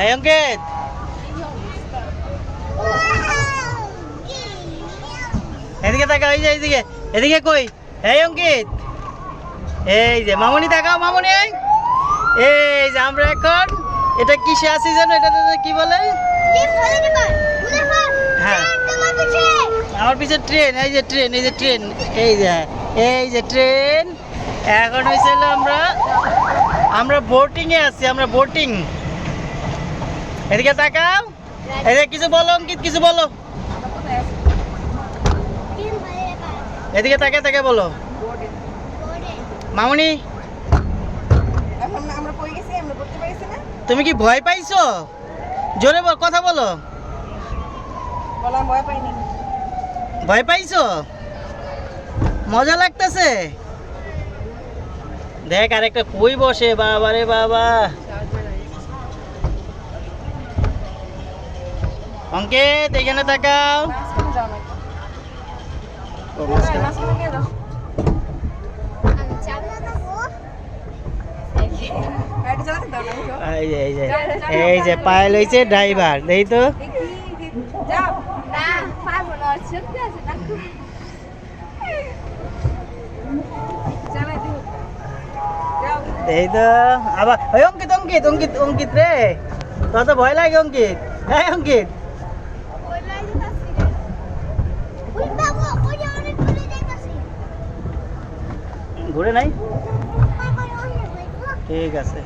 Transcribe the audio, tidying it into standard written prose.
এই অঙ্কিত এদিকে তাকাও, এই যে এইদিকে, এদিকে কই? এই অঙ্কিত, এই যে মামুনি তাকাও, মামুনি এই যে আমরা এখন এটা কিসে আছি জানো? এটা কি বলে? হ্যাঁ আমার পিছে ট্রেন, এই যে ট্রেন, এই যে ট্রেন, এই যে ট্রেন। এখন হয়েছিল আমরা বোটিং এ আছি, আমরা বোটিং। এদিকে তাকাও, এই যে কিছু বলো অঙ্কিত, কিছু বলো। এদিকে তাকে বলো মামুনি। তুমি কি ভয় পাইছো? জোরে বল, কথা বলো। ভয় পাইছো? মজা লাগতেছে? দেখ আর একটা কই বসে, বাবা রে বাবা। অঙ্কিত এখানে তাকাও। এই যে পায়েল হয়েছে ড্রাইভার, এই তো এই তো আবার ওই অঙ্কিত অঙ্কিত অঙ্কিত অঙ্কিত রে, তোর তো ভয় লাগে অঙ্কিত। হ্যাঁ অঙ্কিত ঘুরে নাই, ঠিক আছে।